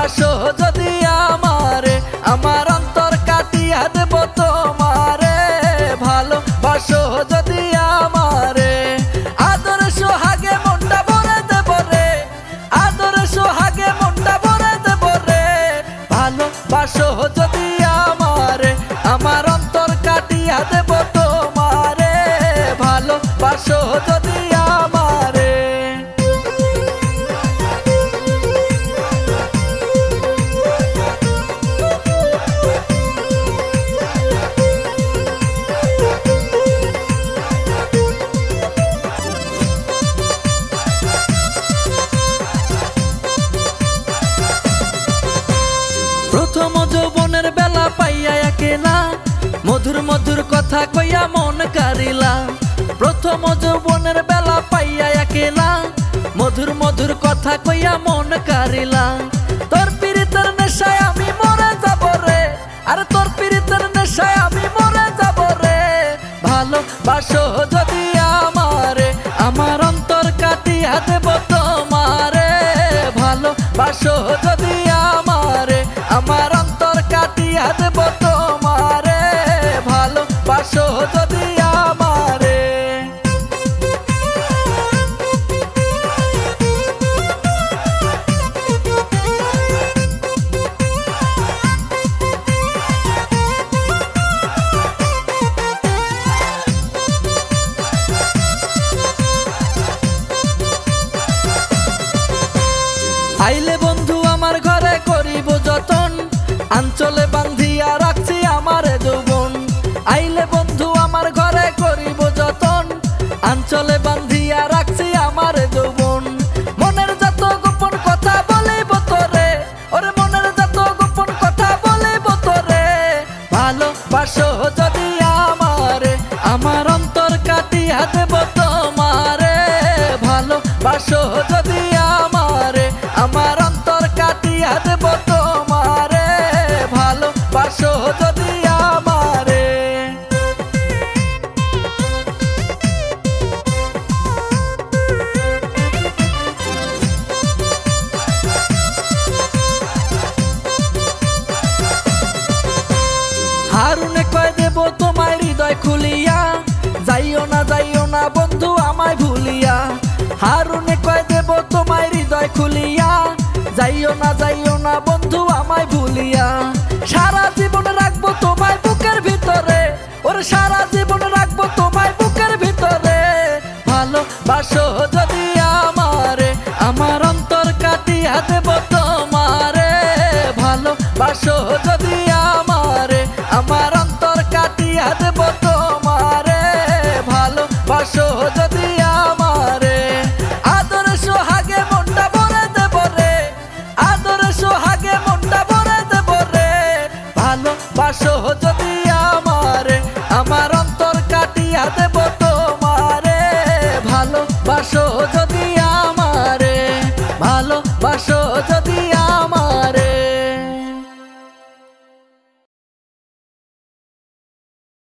বাসো যদি আমারে আমার অন্তর কাটিয়া দেব তোমারে ভালো বাসো যদি আমারে আদর সোহাগে মনটা ভরে দেব রে আদর সোহাগে মনটা ভরে দেব রে ভালো বাসো যদি আমারে আমার অন্তর কাটিয়া দেব তোমারে ভালো বাসো যদি আমারে প্রথম যৌবনের বেলা পাইয়া একেলা মধুর মধুর কথা কইয়া মন কারিলা প্রথম যৌবনের বেলা পাইয়া একেলা মধুর মধুর কথা কইয়া মন কারিলা তোর পীড়িতের নেশায় আমি মরে যাব রে আরে তোর পীড়িতের নেশায় আমি মরে যাব রে ভালো বাসো যদি আমারে আমার অন্তর কাটিয়া দেব তোমারে ভালো বাসো যদি আমারে আমার অন্তর কাটিয়া দেব তোমারে ভালো বাসো যদি আমারে আইলে বন্ধু আমার ঘরে করিব যতন আঞ্চলে বান্ধিয়া রাখছি আমারে যৌবন আইলে বন্ধু আমার ঘরে করিব যতন আঞ্চলে বান্ধিয়া রাখছি আমারে যৌবন মনের যত গোপন কথা বলিব তোরে ওরে মনের যত গোপন কথা বলিব তোরে ভালো বাসো যদি আমারে আমার অন্তর কাটিয়া দেব তোমারে ভালো বাসো যদি আমারে আমার অন্তর কাটিয়া দেব তোমারে ভালো বাসো যদি আমারে হারুনে কয় দেব তোমায় হৃদয় খুলিয়া যাইও না বন্ধু আমায় ভুলিয়া হারুনে কয় দেব তোমায় হৃদয় খুলিয়া যাইও না বন্ধু আমায় ভুলিয়া সারা জীবন রাখবো তোমায় বুকের ভিতরে ওরে সারা জীবন রাখবো তোমায় বুকের ভিতরে ভালো বাসো যদি আমারে আমার অন্তর কাটিয়া দেব তোমারে ভালো বাসো যদি